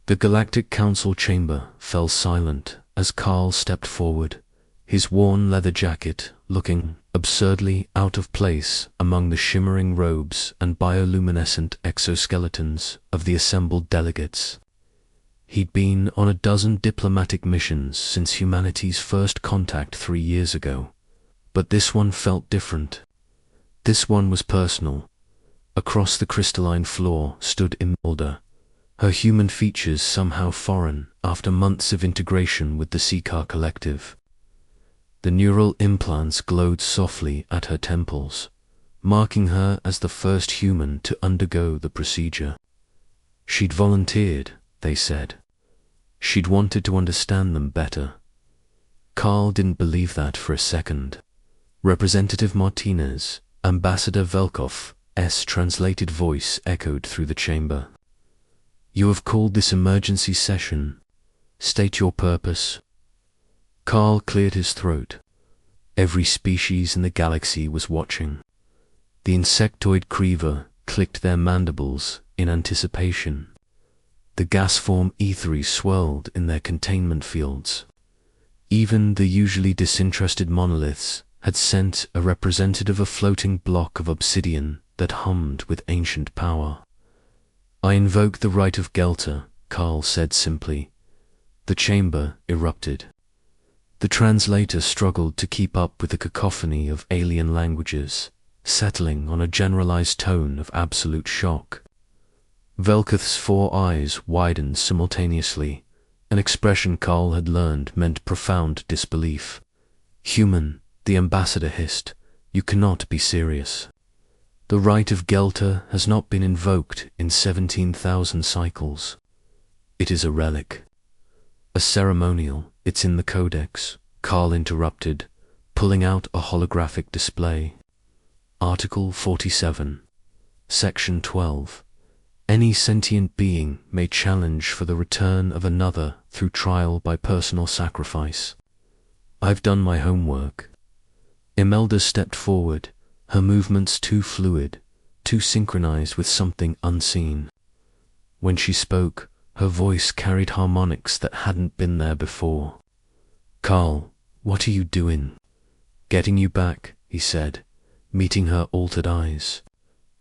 The Galactic Council chamber fell silent as Carl stepped forward, his worn leather jacket looking absurdly out of place among the shimmering robes and bioluminescent exoskeletons of the assembled delegates. He'd been on a dozen diplomatic missions since humanity's first contact 3 years ago, but this one felt different. This one was personal. Across the crystalline floor stood Imelda, her human features somehow foreign after months of integration with the Seeker collective. The neural implants glowed softly at her temples, marking her as the first human to undergo the procedure. She'd volunteered, they said. She'd wanted to understand them better. Carl didn't believe that for a second. Representative Martinez, Ambassador Velkoff's translated voice echoed through the chamber. "You have called this emergency session. State your purpose." Carl cleared his throat. Every species in the galaxy was watching. The insectoid Creever clicked their mandibles in anticipation. The gas-form Aetheries swirled in their containment fields. Even the usually disinterested monoliths had sent a representative a floating block of obsidian that hummed with ancient power. "I invoke the right of Gelter," Carl said simply. The chamber erupted. The translator struggled to keep up with the cacophony of alien languages, settling on a generalized tone of absolute shock. Velkoff's 4 eyes widened simultaneously, an expression Carl had learned meant profound disbelief. "Human," the ambassador hissed, "you cannot be serious. The right of Gelter has not been invoked in 17,000 cycles. It is a relic. A ceremonial, it's in the Codex," Carl interrupted, pulling out a holographic display. Article 47, Section 12. Any sentient being may challenge for the return of another through trial by personal sacrifice. I've done my homework. Imelda stepped forward, her movements too fluid, too synchronized with something unseen. When she spoke, her voice carried harmonics that hadn't been there before. "Carl, what are you doing?" "Getting you back," he said, meeting her altered eyes.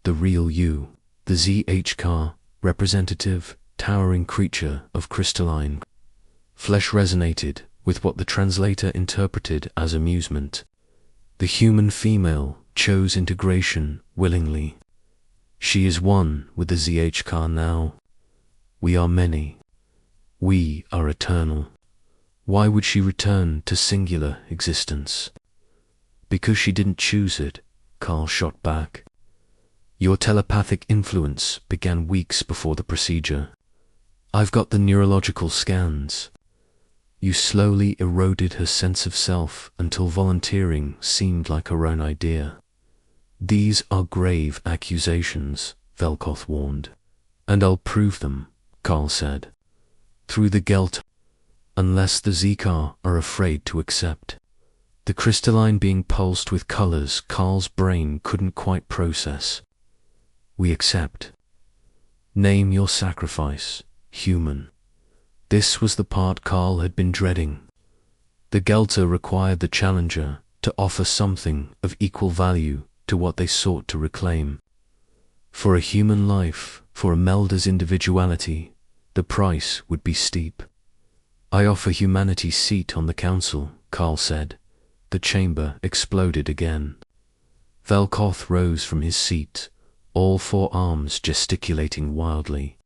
"The real you, the ZHK, representative, towering creature of crystalline." Flesh resonated with what the translator interpreted as amusement. The human female chose integration willingly. She is one with the ZHK now. We are many. We are eternal. Why would she return to singular existence? Because she didn't choose it, Carl shot back. Your telepathic influence began weeks before the procedure. I've got the neurological scans. You slowly eroded her sense of self until volunteering seemed like her own idea. These are grave accusations, Velkoff warned. And I'll prove them, Carl said. Through the Gelt, unless the Zikar are afraid to accept. The crystalline being pulsed with colors Carl's brain couldn't quite process. We accept. Name your sacrifice, human. This was the part Carl had been dreading. The Gelter required the challenger to offer something of equal value to what they sought to reclaim. For a human life, for Imelda's individuality, the price would be steep. I offer humanity's seat on the council, Carl said. The chamber exploded again. Velkoff rose from his seat, all 4 arms gesticulating wildly.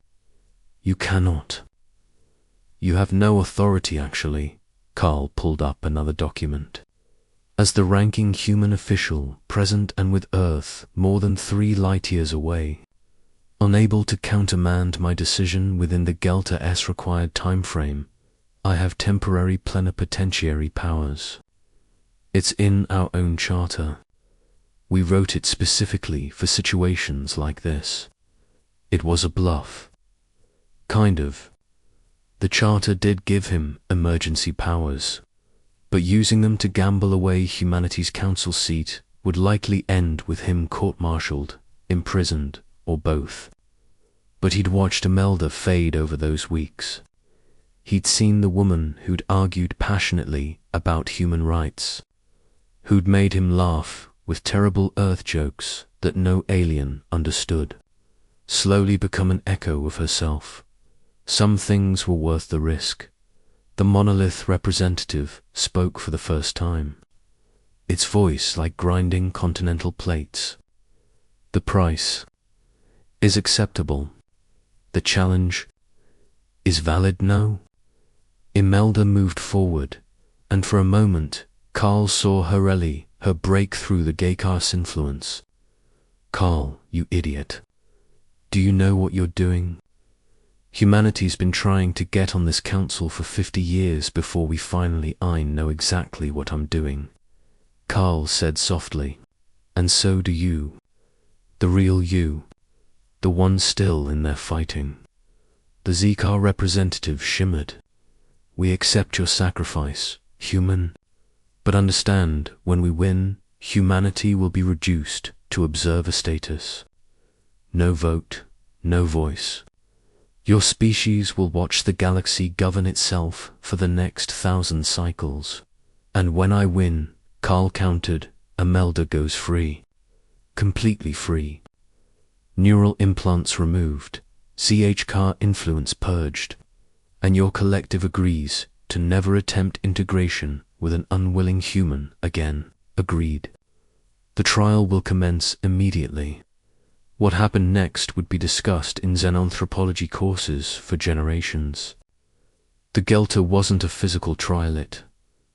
You cannot. You have no authority, actually. Carl pulled up another document. As the ranking human official present and with Earth more than 3 light-years away, unable to countermand my decision within the Gelter S required time frame, I have temporary plenipotentiary powers. It's in our own charter. We wrote it specifically for situations like this. It was a bluff. Kind of. The charter did give him emergency powers, but using them to gamble away humanity's council seat would likely end with him court-martialed, imprisoned, or both. But he'd watched Imelda fade over those weeks. He'd seen the woman who'd argued passionately about human rights, who'd made him laugh with terrible Earth jokes that no alien understood, slowly become an echo of herself. Some things were worth the risk. The monolith representative spoke for the first time, its voice like grinding continental plates. The price is acceptable. The challenge is valid. No. Imelda moved forward, and for a moment, Carl saw her rally, her break through the Gaikar's influence. Carl, you idiot. Do you know what you're doing? Humanity's been trying to get on this council for 50 years before we finally. I know exactly what I'm doing, Carl said softly. And so do you. The real you. The one still in there fighting. The Zikar representative shimmered. We accept your sacrifice, human. But understand, when we win, humanity will be reduced to observer status. No vote, no voice. Your species will watch the galaxy govern itself for the next 1,000 cycles. And when I win, Carl countered, Imelda goes free. Completely free. Neural implants removed, CHK influence purged, and your collective agrees to never attempt integration with an unwilling human again. Agreed. The trial will commence immediately. What happened next would be discussed in xenanthropology courses for generations. The Gelter wasn't a physical trial, it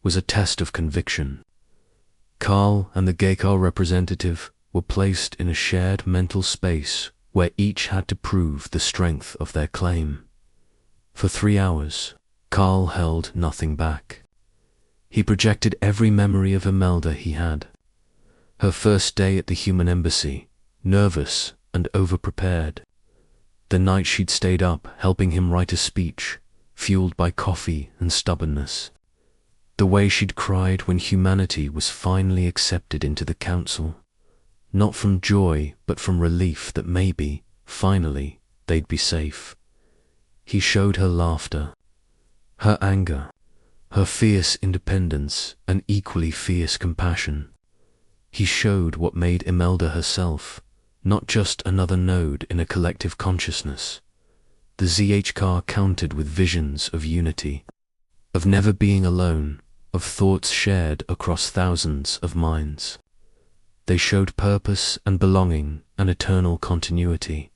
was a test of conviction. Carl and the Gaikar representative were placed in a shared mental space where each had to prove the strength of their claim. For 3 hours, Carl held nothing back. He projected every memory of Imelda he had. Her first day at the human embassy, nervous and over-prepared. The night she'd stayed up helping him write a speech, fueled by coffee and stubbornness. The way she'd cried when humanity was finally accepted into the council. Not from joy, but from relief that maybe, finally, they'd be safe. He showed her laughter, her anger, her fierce independence, and equally fierce compassion. He showed what made Imelda herself, not just another node in a collective consciousness. The ZHK countered with visions of unity, of never being alone, of thoughts shared across thousands of minds. They showed purpose and belonging and eternal continuity.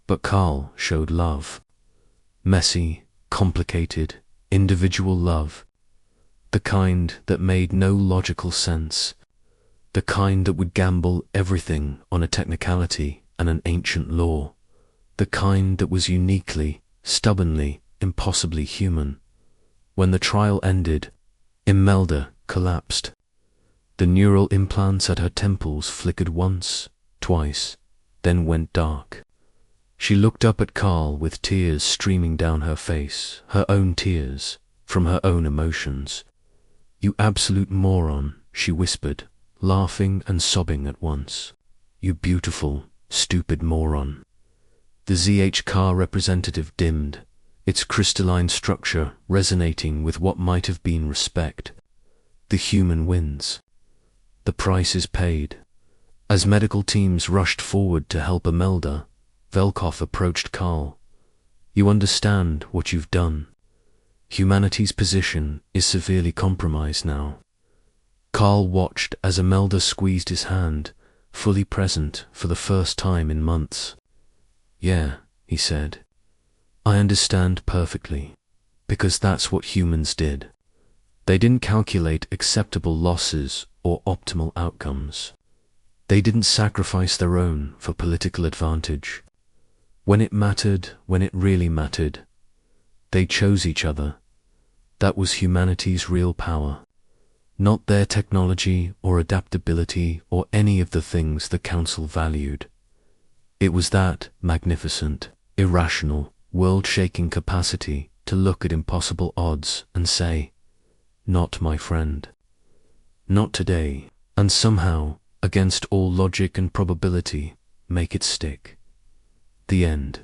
But Carl showed love. Messy, complicated, individual love. The kind that made no logical sense. The kind that would gamble everything on a technicality and an ancient law. The kind that was uniquely, stubbornly, impossibly human. When the trial ended, Imelda collapsed. The neural implants at her temples flickered once, twice, then went dark. She looked up at Carl with tears streaming down her face, her own tears, from her own emotions. You absolute moron, she whispered, laughing and sobbing at once. You beautiful, stupid moron. The ZHK representative dimmed, its crystalline structure resonating with what might have been respect. The human wins. The price is paid. As medical teams rushed forward to help Imelda, Velkov approached Carl. You understand what you've done. Humanity's position is severely compromised now. Carl watched as Imelda squeezed his hand, fully present for the first time in months. Yeah, he said. I understand perfectly, because that's what humans did. They didn't calculate acceptable losses or optimal outcomes. They didn't sacrifice their own for political advantage. When it mattered, when it really mattered, they chose each other. That was humanity's real power. Not their technology or adaptability or any of the things the Council valued. It was that magnificent, irrational, world-shaking capacity to look at impossible odds and say, not my friend. Not today, and somehow, against all logic and probability, make it stick. The end.